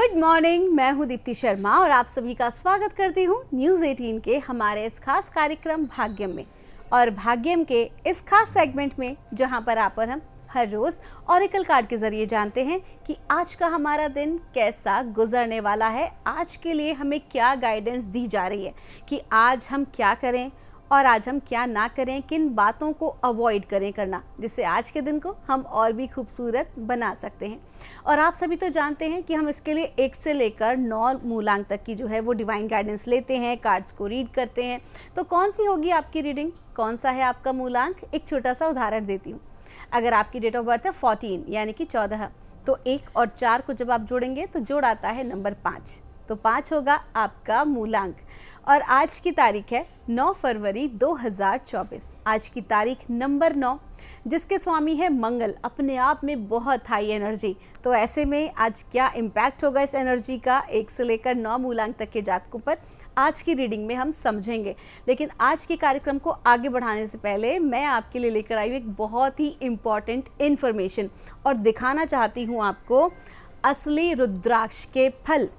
Good morning, मैं हूं दीप्ति शर्मा और आप सभी का स्वागत करती हूं न्यूज़ 18 के हमारे इस खास कार्यक्रम भाग्यम में। और भाग्यम के इस खास सेगमेंट में जहां पर हम हर रोज़ ऑरेकल कार्ड के ज़रिए जानते हैं कि आज का हमारा दिन कैसा गुजरने वाला है, आज के लिए हमें क्या गाइडेंस दी जा रही है कि आज हम क्या करें और आज हम क्या ना करें, किन बातों को अवॉइड करें करना, जिससे आज के दिन को हम और भी खूबसूरत बना सकते हैं। और आप सभी तो जानते हैं कि हम इसके लिए 1 से लेकर 9 मूलांक तक की जो है वो डिवाइन गाइडेंस लेते हैं, कार्ड्स को रीड करते हैं। तो कौन सी होगी आपकी रीडिंग, कौन सा है आपका मूलांक, एक छोटा सा उदाहरण देती हूँ। अगर आपकी डेट ऑफ बर्थ है 14 यानी कि 14, तो 1 और 4 को जब आप जोड़ेंगे तो जोड़ आता है नंबर 5, तो 5 होगा आपका मूलांक। और आज की तारीख है 9 फरवरी 2024। आज की तारीख नंबर 9, जिसके स्वामी है मंगल, अपने आप में बहुत हाई एनर्जी। तो ऐसे में आज क्या इम्पैक्ट होगा इस एनर्जी का 1 से लेकर 9 मूलांक तक के जातकों पर, आज की रीडिंग में हम समझेंगे। लेकिन आज के कार्यक्रम को आगे बढ़ाने से पहले मैं आपके लिए लेकर आई हूँ एक बहुत ही इम्पॉर्टेंट इन्फॉर्मेशन और दिखाना चाहती हूँ आपको असली रुद्राक्ष के फल।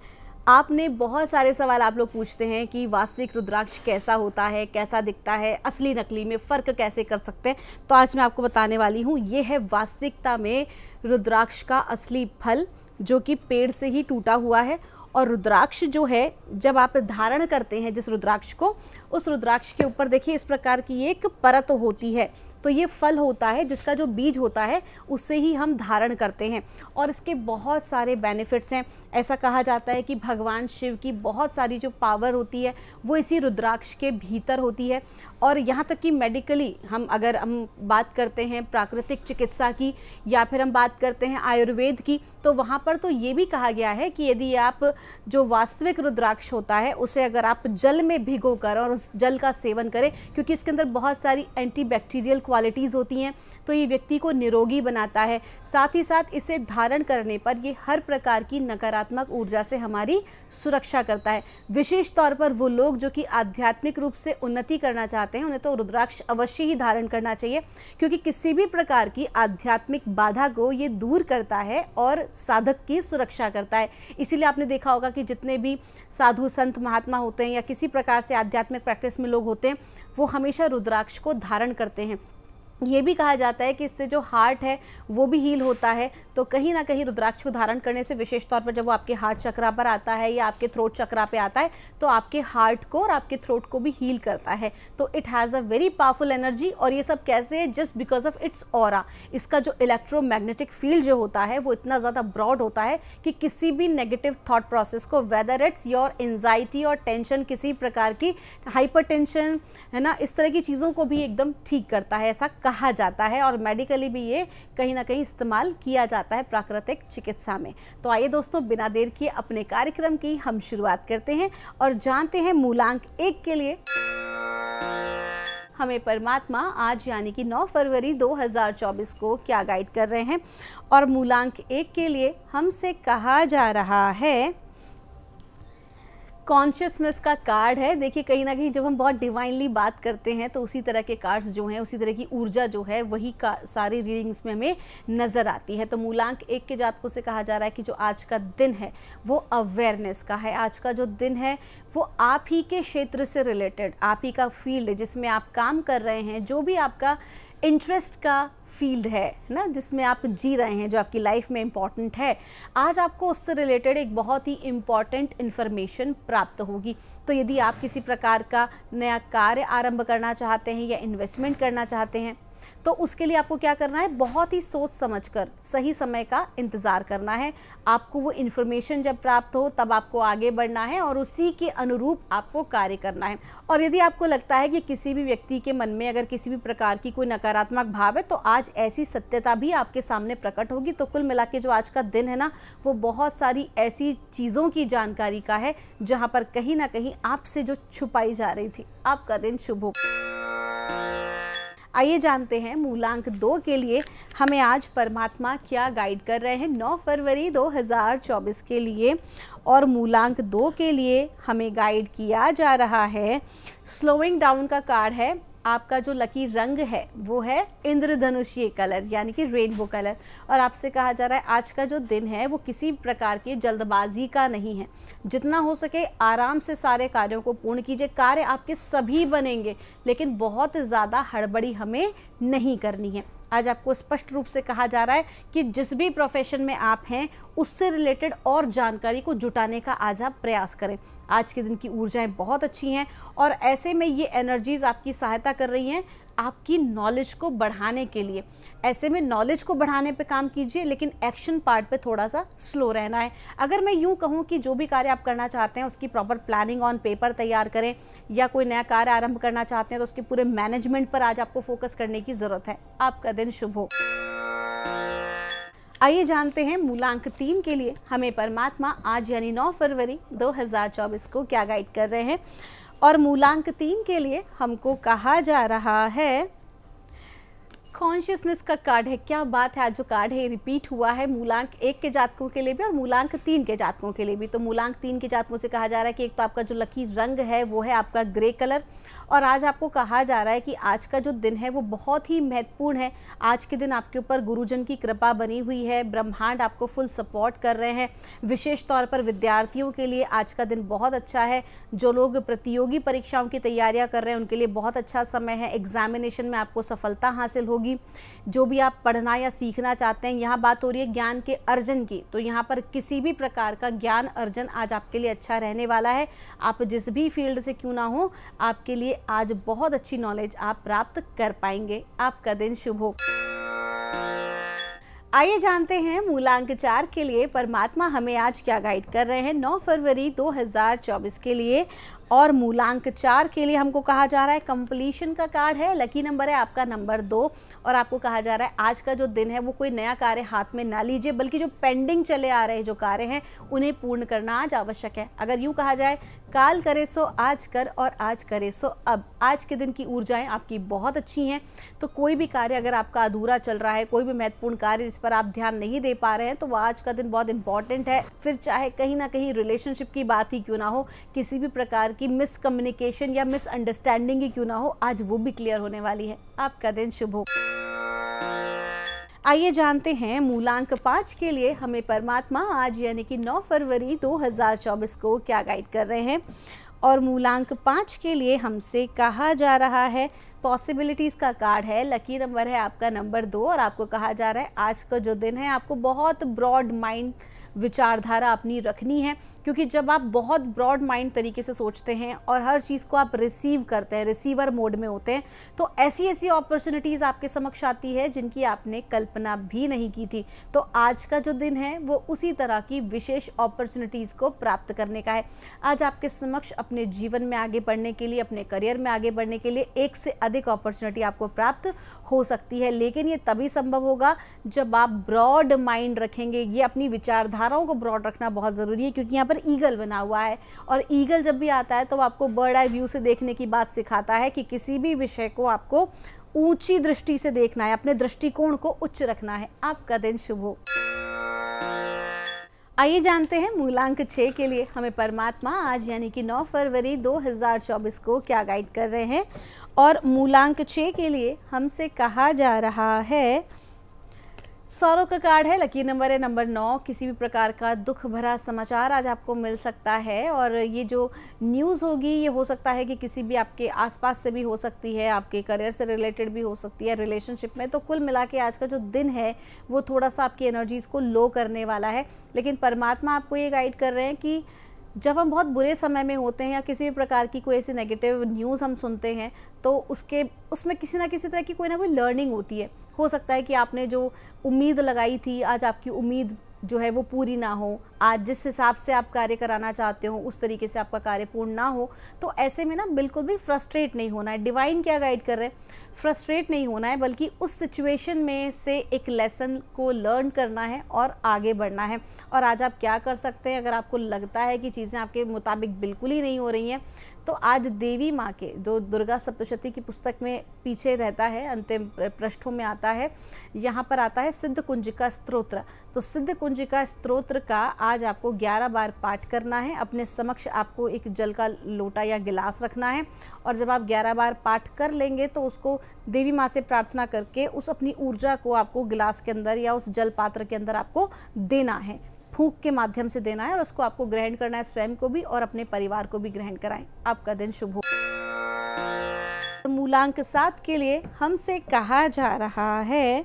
आपने बहुत सारे सवाल आप लोग पूछते हैं कि वास्तविक रुद्राक्ष कैसा होता है, कैसा दिखता है, असली नकली में फ़र्क कैसे कर सकते हैं। तो आज मैं आपको बताने वाली हूँ, ये है वास्तविकता में रुद्राक्ष का असली फल, जो कि पेड़ से ही टूटा हुआ है। और रुद्राक्ष जो है, जब आप धारण करते हैं जिस रुद्राक्ष को, उस रुद्राक्ष के ऊपर देखिए इस प्रकार की एक परत होती है। तो ये फल होता है जिसका जो बीज होता है उससे ही हम धारण करते हैं। और इसके बहुत सारे बेनिफिट्स हैं। ऐसा कहा जाता है कि भगवान शिव की बहुत सारी जो पावर होती है वो इसी रुद्राक्ष के भीतर होती है। और यहाँ तक कि मेडिकली अगर हम बात करते हैं प्राकृतिक चिकित्सा की या फिर हम बात करते हैं आयुर्वेद की, तो वहाँ पर तो ये भी कहा गया है कि यदि आप जो वास्तविक रुद्राक्ष होता है उसे अगर आप जल में भिगो कर और उस जल का सेवन करें, क्योंकि इसके अंदर बहुत सारी एंटीबैक्टीरियल क्वालिटीज़ होती हैं, तो ये व्यक्ति को निरोगी बनाता है। साथ ही साथ इसे धारण करने पर ये हर प्रकार की नकारात्मक ऊर्जा से हमारी सुरक्षा करता है। विशेष तौर पर वो लोग जो कि आध्यात्मिक रूप से उन्नति करना चाहते हैं, उन्हें तो रुद्राक्ष अवश्य ही धारण करना चाहिए, क्योंकि किसी भी प्रकार की आध्यात्मिक बाधा को ये दूर करता है और साधक की सुरक्षा करता है। इसीलिए आपने देखा होगा कि जितने भी साधु संत महात्मा होते हैं या किसी प्रकार से आध्यात्मिक प्रैक्टिस में लोग होते हैं, वो हमेशा रुद्राक्ष को धारण करते हैं। ये भी कहा जाता है कि इससे जो हार्ट है वो भी हील होता है। तो कहीं ना कहीं रुद्राक्ष को धारण करने से, विशेष तौर पर जब वो आपके हार्ट चक्रा पर आता है या आपके थ्रोट चक्रा पे आता है, तो आपके हार्ट को और आपके थ्रोट को भी हील करता है। तो it has a very powerful energy. और ये सब कैसे है? Just because of its aura. इसका जो इलेक्ट्रोमैग्नेटिक फील्ड जो होता है वो इतना ज़्यादा ब्रॉड होता है कि किसी भी नेगेटिव थॉट प्रोसेस को, वेदर इट्स योर एंजाइटी और टेंशन, किसी प्रकार की हाइपर टेंशन है ना, इस तरह की चीज़ों को भी एकदम ठीक करता है, ऐसा कहा जाता है। और मेडिकली भी ये कहीं ना कहीं इस्तेमाल किया जाता है प्राकृतिक चिकित्सा में। तो आइए दोस्तों, बिना देर किए अपने कार्यक्रम की हम शुरुआत करते हैं और जानते हैं मूलांक 1 के लिए हमें परमात्मा आज यानी कि 9 फरवरी 2024 को क्या गाइड कर रहे हैं। और मूलांक 1 के लिए हमसे कहा जा रहा है, कॉन्शियसनेस का कार्ड है। देखिए कहीं ना कहीं जब हम बहुत डिवाइनली बात करते हैं तो उसी तरह के कार्ड्स जो हैं, उसी तरह की ऊर्जा जो है वही सारी रीडिंग्स में हमें नज़र आती है। तो मूलांक 1 के जातकों से कहा जा रहा है कि जो आज का दिन है वो अवेयरनेस का है। आज का जो दिन है वो आप ही के क्षेत्र से रिलेटेड, आप ही का फील्ड जिसमें आप काम कर रहे हैं, जो भी आपका इंटरेस्ट का फील्ड है ना, जिसमें आप जी रहे हैं, जो आपकी लाइफ में इम्पॉर्टेंट है, आज आपको उससे रिलेटेड एक बहुत ही इम्पॉर्टेंट इन्फॉर्मेशन प्राप्त होगी। तो यदि आप किसी प्रकार का नया कार्य आरंभ करना चाहते हैं या इन्वेस्टमेंट करना चाहते हैं, तो उसके लिए आपको क्या करना है, बहुत ही सोच समझकर सही समय का इंतज़ार करना है। आपको वो इन्फॉर्मेशन जब प्राप्त हो तब आपको आगे बढ़ना है और उसी के अनुरूप आपको कार्य करना है। और यदि आपको लगता है कि किसी भी व्यक्ति के मन में अगर किसी भी प्रकार की कोई नकारात्मक भाव है, तो आज ऐसी सत्यता भी आपके सामने प्रकट होगी। तो कुल मिला के जो आज का दिन है ना, वो बहुत सारी ऐसी चीज़ों की जानकारी का है जहाँ पर कहीं ना कहीं आपसे जो छुपाई जा रही थी। आपका दिन शुभ हो। आइए जानते हैं मूलांक 2 के लिए हमें आज परमात्मा क्या गाइड कर रहे हैं 9 फरवरी 2024 के लिए। और मूलांक 2 के लिए हमें गाइड किया जा रहा है, स्लोइंग डाउन का कार्ड है। आपका जो लकी रंग है वो है इंद्रधनुषीय कलर यानी कि रेनबो कलर। और आपसे कहा जा रहा है आज का जो दिन है वो किसी प्रकार की जल्दबाजी का नहीं है। जितना हो सके आराम से सारे कार्यों को पूर्ण कीजिए। कार्य आपके सभी बनेंगे लेकिन बहुत ज़्यादा हड़बड़ी हमें नहीं करनी है। आज आपको स्पष्ट रूप से कहा जा रहा है कि जिस भी प्रोफेशन में आप हैं उससे रिलेटेड और जानकारी को जुटाने का आज आप प्रयास करें। आज के दिन की ऊर्जाएं बहुत अच्छी हैं और ऐसे में ये एनर्जीज आपकी सहायता कर रही हैं आपकी नॉलेज को बढ़ाने के लिए। ऐसे में नॉलेज को बढ़ाने पे काम कीजिए लेकिन एक्शन पार्ट पे थोड़ा सा स्लो रहना है। अगर मैं यूँ कहूँ कि जो भी कार्य आप करना चाहते हैं उसकी प्रॉपर प्लानिंग ऑन पेपर तैयार करें, या कोई नया कार्य आरंभ करना चाहते हैं तो उसके पूरे मैनेजमेंट पर आज आपको फोकस करने की ज़रूरत है। आपका दिन शुभ हो। आइए जानते हैं मूलांक 3 के लिए हमें परमात्मा आज यानी 9 फरवरी 2024 को क्या गाइड कर रहे हैं। और मूलांक 3 के लिए हमको कहा जा रहा है कॉन्शियसनेस का कार्ड है। क्या बात है, आज जो कार्ड है रिपीट हुआ है मूलांक 1 के जातकों के लिए भी और मूलांक 3 के जातकों के लिए भी। तो मूलांक 3 के जातकों से कहा जा रहा है कि एक तो आपका जो लकी रंग है वो है आपका ग्रे कलर। और आज आपको कहा जा रहा है कि आज का जो दिन है वो बहुत ही महत्वपूर्ण है। आज के दिन आपके ऊपर गुरुजन की कृपा बनी हुई है, ब्रह्मांड आपको फुल सपोर्ट कर रहे हैं। विशेष तौर पर विद्यार्थियों के लिए आज का दिन बहुत अच्छा है। जो लोग प्रतियोगी परीक्षाओं की तैयारियां कर रहे हैं उनके लिए बहुत अच्छा समय है। एग्जामिनेशन में आपको सफलता हासिल होगी। जो भी आप पढ़ना या सीखना चाहते हैं, यहाँ बात हो रही है ज्ञान के अर्जन की, तो यहाँ पर किसी भी प्रकार का ज्ञान अर्जन आज आपके लिए अच्छा रहने वाला है। आप जिस भी फील्ड से क्यों ना हो, आपके लिए आज बहुत अच्छी नॉलेज आप प्राप्त कर पाएंगे। आपका दिन शुभ हो। आइए जानते हैं मूलांक 4 के लिए परमात्मा हमें आज क्या गाइड कर रहे हैं 9 फरवरी 2024 के लिए। और मूलांक 4 के लिए हमको कहा जा रहा है कंप्लीशन का कार्ड है। लकी नंबर है आपका नंबर 2 और आपको कहा जा रहा है आज का जो दिन है वो कोई नया कार्य हाथ में ना लीजिए, बल्कि जो पेंडिंग चले आ रहे जो कार्य हैं उन्हें पूर्ण करना आज आवश्यक है। अगर यूँ कहा जाए काल करे सो आज कर और आज करे सो अब। आज के दिन की ऊर्जाएं आपकी बहुत अच्छी हैं। तो कोई भी कार्य अगर आपका अधूरा चल रहा है, कोई भी महत्वपूर्ण कार्य जिस पर आप ध्यान नहीं दे पा रहे हैं, तो वो आज का दिन बहुत इंपॉर्टेंट है। फिर चाहे कहीं ना कहीं रिलेशनशिप की बात ही क्यों ना हो, किसी भी प्रकार की मिसकम्युनिकेशन या मिसअंडरस्टैंडिंग ही क्यों ना हो, आज वो भी क्लियर होने वाली है। आपका दिन शुभ हो। आइए जानते हैं मूलांक 5 के लिए हमें परमात्मा आज यानी कि 9 फरवरी 2024 को क्या गाइड कर रहे हैं। और मूलांक 5 के लिए हमसे कहा जा रहा है पॉसिबिलिटीज़ का कार्ड है। लकी नंबर है आपका नंबर 2 और आपको कहा जा रहा है आज का जो दिन है आपको बहुत ब्रॉड माइंड विचारधारा अपनी रखनी है, क्योंकि जब आप बहुत ब्रॉड माइंड तरीके से सोचते हैं और हर चीज़ को आप रिसीव करते हैं, रिसीवर मोड में होते हैं, तो ऐसी ऐसी अपॉर्चुनिटीज़ आपके समक्ष आती है जिनकी आपने कल्पना भी नहीं की थी। तो आज का जो दिन है वो उसी तरह की विशेष अपॉर्चुनिटीज़ को प्राप्त करने का है। आज आपके समक्ष अपने जीवन में आगे बढ़ने के लिए, अपने करियर में आगे बढ़ने के लिए एक से अधिक अपॉर्चुनिटी आपको प्राप्त हो सकती है, लेकिन ये तभी संभव होगा जब आप ब्रॉड माइंड रखेंगे। ये अपनी विचारधाराओं को ब्रॉड रखना बहुत ज़रूरी है, क्योंकि यहाँ पर ईगल बना हुआ है और ईगल जब भी आता है तो आपको बर्ड आई व्यू से देखने की बात सिखाता है कि किसी भी विषय को आपको ऊंची दृष्टि से देखना है, अपने दृष्टिकोण को उच्च रखना है। आपका दिन शुभ हो। आइए जानते हैं मूलांक 6 के लिए हमें परमात्मा आज यानी कि 9 फरवरी 2024 को क्या गाइड कर रहे हैं। और मूलांक 6 के लिए हमसे कहा जा रहा है सौरों का कार्ड है। लकी नंबर है नंबर 9। किसी भी प्रकार का दुख भरा समाचार आज आपको मिल सकता है और ये जो न्यूज़ होगी ये हो सकता है कि किसी भी आपके आसपास से भी हो सकती है, आपके करियर से रिलेटेड भी हो सकती है, रिलेशनशिप में। तो कुल मिला के आज का जो दिन है वो थोड़ा सा आपकी एनर्जीज़ को लो करने वाला है, लेकिन परमात्मा आपको ये गाइड कर रहे हैं कि जब हम बहुत बुरे समय में होते हैं या किसी भी प्रकार की कोई ऐसी नेगेटिव न्यूज़ हम सुनते हैं तो उसमें किसी ना किसी तरह की कोई ना कोई लर्निंग होती है। हो सकता है कि आपने जो उम्मीद लगाई थी आज आपकी उम्मीद जो है वो पूरी ना हो, आज जिस हिसाब से आप कार्य कराना चाहते हो उस तरीके से आपका कार्य पूर्ण ना हो, तो ऐसे में ना बिल्कुल भी फ्रस्ट्रेट नहीं होना है। डिवाइन क्या गाइड कर रहे हैं, फ्रस्ट्रेट नहीं होना है, बल्कि उस सिचुएशन में से एक लेसन को लर्न करना है और आगे बढ़ना है। और आज आप क्या कर सकते हैं, अगर आपको लगता है कि चीज़ें आपके मुताबिक बिल्कुल ही नहीं हो रही हैं, तो आज देवी माँ के, जो दुर्गा सप्तशती की पुस्तक में पीछे रहता है, अंतिम पृष्ठों में आता है, यहाँ पर आता है सिद्ध कुंजिका स्तोत्र। तो सिद्ध कुंजिका स्तोत्र का आज आपको 11 बार पाठ करना है। अपने समक्ष आपको एक जल का लोटा या गिलास रखना है और जब आप 11 बार पाठ कर लेंगे तो उसको देवी माँ से प्रार्थना करके उस अपनी ऊर्जा को आपको गिलास के अंदर या उस जल पात्र के अंदर आपको देना है, फूंक के माध्यम से देना है, और उसको आपको ग्रहण करना है, स्वयं को भी और अपने परिवार को भी ग्रहण कराएं। आपका दिन शुभ हो। मूलांक 7 के लिए हमसे कहा जा रहा है,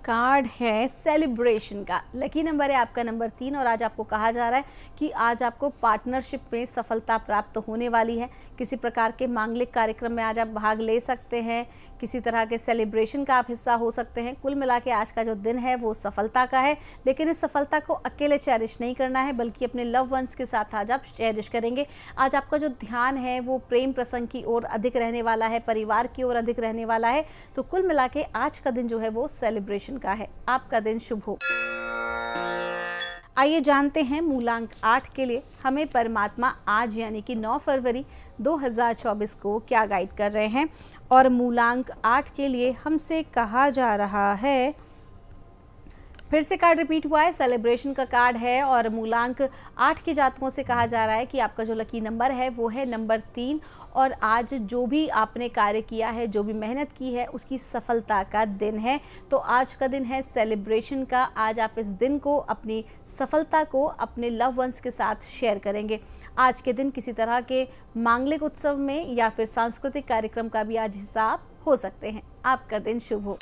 कार्ड है सेलिब्रेशन का। लकी नंबर है आपका नंबर 3 और आज आपको कहा जा रहा है कि आज आपको पार्टनरशिप में सफलता प्राप्त होने वाली है। किसी प्रकार के मांगलिक कार्यक्रम में आज आप भाग ले सकते हैं, किसी तरह के सेलिब्रेशन का आप हिस्सा हो सकते हैं। कुल मिला के आज का जो दिन है वो सफलता का है, लेकिन इस सफलता को अकेले चेरिश नहीं करना है, बल्कि अपने लव वंस के साथ आज आप चेरिश करेंगे। आज आपका जो ध्यान है वो प्रेम प्रसंग की ओर अधिक रहने वाला है, परिवार की ओर अधिक रहने वाला है। तो कुल मिला के आज का दिन जो है वो सेलिब्रेशन का है। आपका दिन शुभ हो। आइए जानते हैं मूलांक 8 के लिए हमें परमात्मा आज यानी कि 9 फरवरी 2024 को क्या गाइड कर रहे हैं। और मूलांक 8 के लिए हमसे कहा जा रहा है, फिर से कार्ड रिपीट हुआ है, सेलिब्रेशन का कार्ड है और मूलांक 8 के जातकों से कहा जा रहा है कि आपका जो लकी नंबर है वो है नंबर 3 और आज जो भी आपने कार्य किया है, जो भी मेहनत की है, उसकी सफलता का दिन है। तो आज का दिन है सेलिब्रेशन का। आज आप इस दिन को, अपनी सफलता को अपने लव वंस के साथ शेयर करेंगे। आज के दिन किसी तरह के मांगलिक उत्सव में या फिर सांस्कृतिक कार्यक्रम का भी आज हिस्सा आप हो सकते हैं। आपका दिन शुभ हो।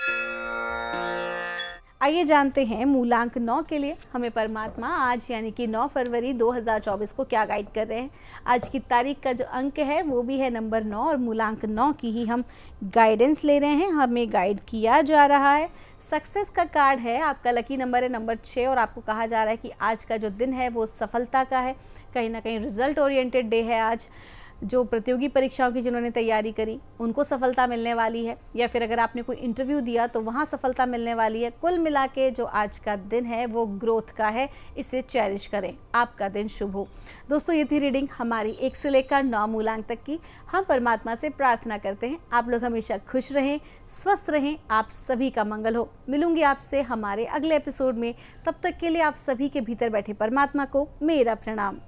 आइए जानते हैं मूलांक 9 के लिए हमें परमात्मा आज यानी कि 9 फरवरी 2024 को क्या गाइड कर रहे हैं। आज की तारीख का जो अंक है वो भी है नंबर 9 और मूलांक 9 की ही हम गाइडेंस ले रहे हैं। हमें गाइड किया जा रहा है, सक्सेस का कार्ड है। आपका लकी नंबर है नंबर 6 और आपको कहा जा रहा है कि आज का जो दिन है वो सफलता का है। कहीं ना कहीं रिजल्ट ओरिएंटेड डे है आज। जो प्रतियोगी परीक्षाओं की जिन्होंने तैयारी करी उनको सफलता मिलने वाली है, या फिर अगर आपने कोई इंटरव्यू दिया तो वहाँ सफलता मिलने वाली है। कुल मिला के जो आज का दिन है वो ग्रोथ का है, इसे चेरिश करें। आपका दिन शुभ हो। दोस्तों, ये थी रीडिंग हमारी 1 से लेकर 9 मूलांक तक की। हम परमात्मा से प्रार्थना करते हैं आप लोग हमेशा खुश रहें, स्वस्थ रहें, आप सभी का मंगल हो। मिलूंगी आपसे हमारे अगले एपिसोड में। तब तक के लिए आप सभी के भीतर बैठे परमात्मा को मेरा प्रणाम।